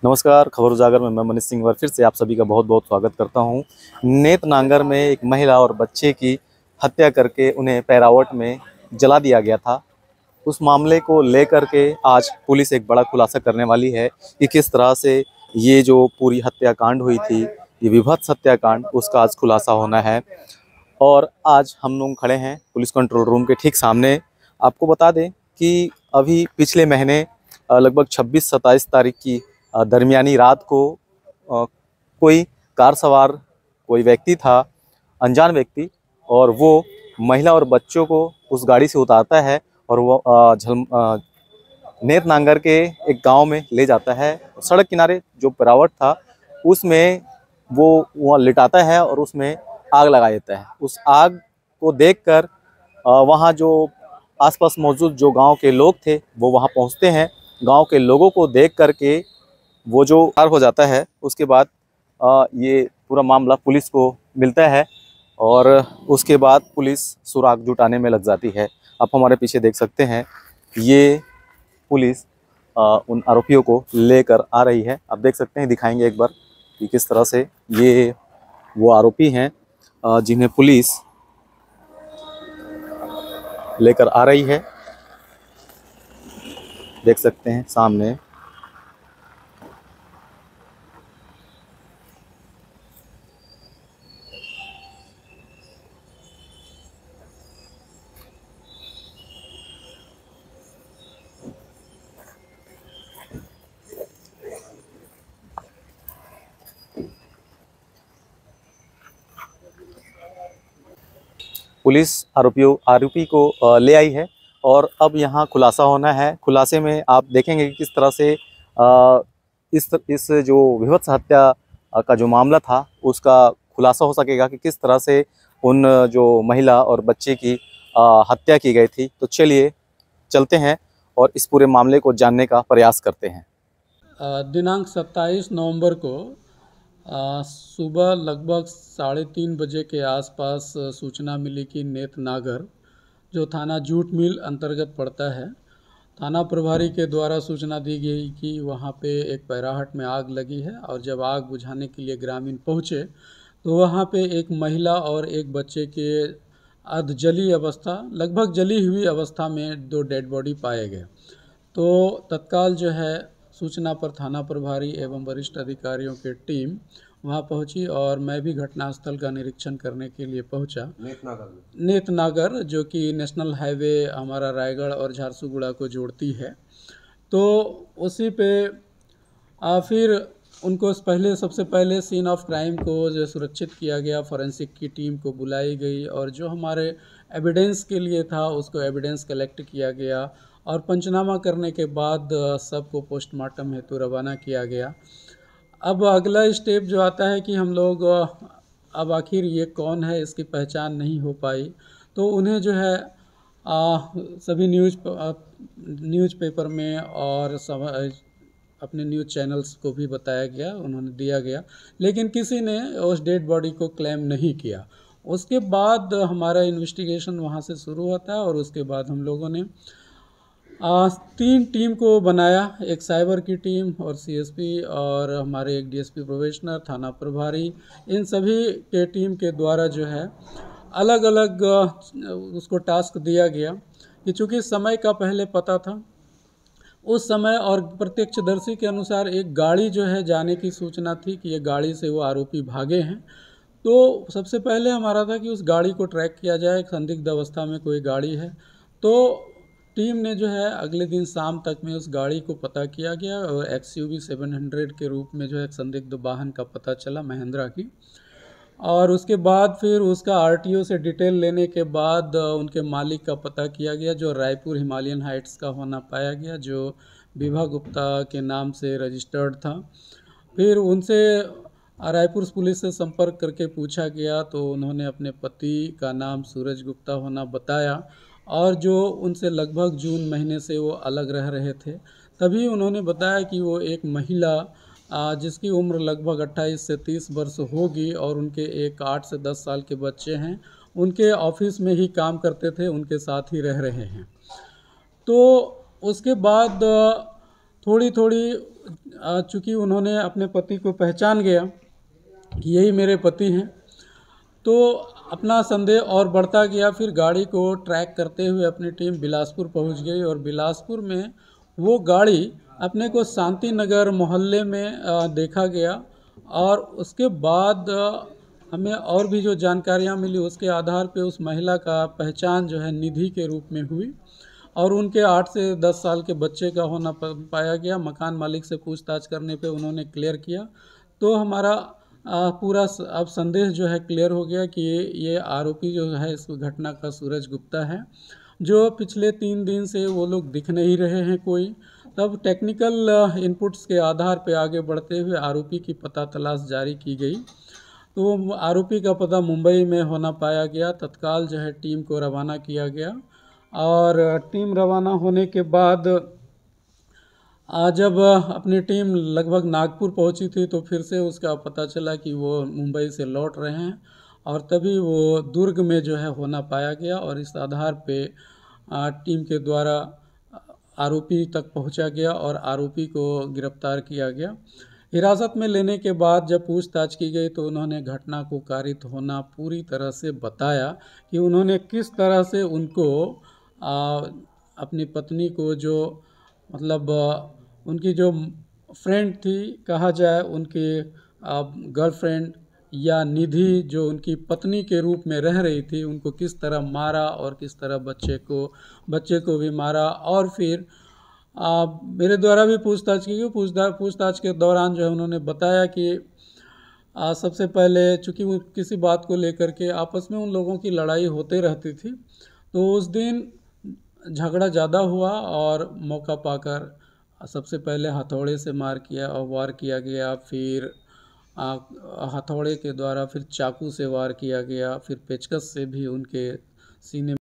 नमस्कार, खबर उजागर में मैं मनीष सिंह वर फिर से आप सभी का बहुत बहुत स्वागत करता हूं। नेतनांगर में एक महिला और बच्चे की हत्या करके उन्हें पैरावट में जला दिया गया था। उस मामले को लेकर के आज पुलिस एक बड़ा खुलासा करने वाली है कि किस तरह से ये जो पूरी हत्याकांड हुई थी, ये विभत्स हत्याकांड, उसका आज खुलासा होना है। और आज हम लोग खड़े हैं पुलिस कंट्रोल रूम के ठीक सामने। आपको बता दें कि अभी पिछले महीने लगभग 26-27 तारीख की दरमियानी रात को कोई कार सवार कोई व्यक्ति था, अनजान व्यक्ति, और वो महिला और बच्चों को उस गाड़ी से उतारता है और वो नेतनांगर के एक गांव में ले जाता है। सड़क किनारे जो पिरावट था उसमें वो वहाँ लिटाता है और उसमें आग लगा देता है। उस आग को देखकर वहाँ जो आसपास मौजूद जो गांव के लोग थे वो वहाँ पहुँचते हैं। गांव के लोगों को देख करके वो जो पार हो जाता है, उसके बाद ये पूरा मामला पुलिस को मिलता है और उसके बाद पुलिस सुराग जुटाने में लग जाती है। आप हमारे पीछे देख सकते हैं, ये पुलिस उन आरोपियों को लेकर आ रही है। आप देख सकते हैं, दिखाएंगे एक बार कि किस तरह से ये वो आरोपी हैं जिन्हें पुलिस लेकर आ रही है। देख सकते हैं सामने पुलिस आरोपी को ले आई है और अब यहाँ खुलासा होना है। खुलासे में आप देखेंगे कि किस तरह से इस जो विभत्स हत्या का जो मामला था उसका खुलासा हो सकेगा कि किस तरह से उन जो महिला और बच्चे की हत्या की गई थी। तो चलिए चलते हैं और इस पूरे मामले को जानने का प्रयास करते हैं। दिनांक 27 नवंबर को सुबह लगभग 3:30 बजे के आसपास सूचना मिली कि नेतनागर, जो थाना जूट मिल अंतर्गत पड़ता है, थाना प्रभारी के द्वारा सूचना दी गई कि वहां पे एक पैराहट में आग लगी है। और जब आग बुझाने के लिए ग्रामीण पहुंचे तो वहां पे एक महिला और एक बच्चे के अर्ध जली अवस्था, लगभग जली हुई अवस्था में 2 डेड बॉडी पाए गए। तो तत्काल जो है सूचना पर थाना प्रभारी एवं वरिष्ठ अधिकारियों की टीम वहां पहुंची और मैं भी घटनास्थल का निरीक्षण करने के लिए पहुंचा। नेतनागर जो कि नेशनल हाईवे हमारा रायगढ़ और झारसुगुड़ा को जोड़ती है, तो उसी पे फिर उनको सबसे पहले सीन ऑफ क्राइम को जो सुरक्षित किया गया, फॉरेंसिक की टीम को बुलाई गई और जो हमारे एविडेंस के लिए था उसको एविडेंस कलेक्ट किया गया और पंचनामा करने के बाद सबको पोस्टमार्टम हेतु रवाना किया गया। अब अगला स्टेप जो आता है कि हम लोग अब आखिर ये कौन है, इसकी पहचान नहीं हो पाई, तो उन्हें जो है सभी न्यूज़पेपर में और अपने न्यूज़ चैनल्स को भी बताया गया, उन्होंने दिया गया, लेकिन किसी ने उस डेड बॉडी को क्लेम नहीं किया। उसके बाद हमारा इन्वेस्टिगेशन वहाँ से शुरू होता है और उसके बाद हम लोगों ने 3 टीम को बनाया, एक साइबर की टीम और सीएसपी और हमारे एक डीएसपी प्रोबेशनर, थाना प्रभारी, इन सभी के टीम के द्वारा जो है अलग अलग उसको टास्क दिया गया कि चूँकि समय का पहले पता था, उस समय और प्रत्यक्षदर्शी के अनुसार एक गाड़ी जो है जाने की सूचना थी कि ये गाड़ी से वो आरोपी भागे हैं। तो सबसे पहले हमारा था कि उस गाड़ी को ट्रैक किया जाए, संदिग्ध अवस्था में कोई गाड़ी है। तो टीम ने जो है अगले दिन शाम तक में उस गाड़ी को पता किया गया और XUV 700 के रूप में जो है एक संदिग्ध वाहन का पता चला, महिंद्रा की। और उसके बाद फिर उसका RTO से डिटेल लेने के बाद उनके मालिक का पता किया गया, जो रायपुर हिमालयन हाइट्स का होना पाया गया, जो विभा गुप्ता के नाम से रजिस्टर्ड था। फिर उनसे रायपुर पुलिस से संपर्क करके पूछा गया तो उन्होंने अपने पति का नाम सूरज गुप्ता होना बताया और जो उनसे लगभग जून महीने से वो अलग रह रहे थे। तभी उन्होंने बताया कि वो एक महिला जिसकी उम्र लगभग 28 से 30 वर्ष होगी और उनके एक 8 से 10 साल के बच्चे हैं, उनके ऑफिस में ही काम करते थे, उनके साथ ही रह रहे हैं। तो उसके बाद थोड़ी थोड़ी चूँकि उन्होंने अपने पति को पहचान गया कि यही मेरे पति हैं, तो अपना संदेह और बढ़ता गया। फिर गाड़ी को ट्रैक करते हुए अपनी टीम बिलासपुर पहुंच गई और बिलासपुर में वो गाड़ी अपने को शांति नगर मोहल्ले में देखा गया। और उसके बाद हमें और भी जो जानकारियां मिली उसके आधार पे उस महिला का पहचान जो है निधि के रूप में हुई और उनके 8 से 10 साल के बच्चे का होना पाया गया। मकान मालिक से पूछताछ करने पे उन्होंने क्लियर किया, तो हमारा पूरा अब संदेह जो है क्लियर हो गया कि ये आरोपी जो है इस घटना का सूरज गुप्ता है, जो पिछले 3 दिन से वो लोग दिख नहीं रहे हैं कोई। तब टेक्निकल इनपुट्स के आधार पे आगे बढ़ते हुए आरोपी की पता तलाश जारी की गई, तो आरोपी का पता मुंबई में होना पाया गया। तत्काल जो है टीम को रवाना किया गया और टीम रवाना होने के बाद जब अपनी टीम लगभग नागपुर पहुंची थी तो फिर से उसका पता चला कि वो मुंबई से लौट रहे हैं और तभी वो दुर्ग में जो है होना पाया गया और इस आधार पे टीम के द्वारा आरोपी तक पहुंचा गया और आरोपी को गिरफ्तार किया गया। हिरासत में लेने के बाद जब पूछताछ की गई तो उन्होंने घटना को कारित होना पूरी तरह से बताया कि उन्होंने किस तरह से उनको अपनी पत्नी को जो मतलब उनकी जो फ्रेंड थी कहा जाए, उनकी गर्लफ्रेंड या निधि जो उनकी पत्नी के रूप में रह रही थी, उनको किस तरह मारा और किस तरह बच्चे को भी मारा। और फिर मेरे द्वारा भी पूछताछ की गई। पूछताछ के दौरान जो है उन्होंने बताया कि सबसे पहले चूँकि वो किसी बात को लेकर के आपस में उन लोगों की लड़ाई होते रहती थी, तो उस दिन झगड़ा ज़्यादा हुआ और मौका पाकर सबसे पहले हथौड़े से वार किया गया, फिर हथौड़े के द्वारा फिर चाकू से वार किया गया, फिर पेचकस से भी उनके सीने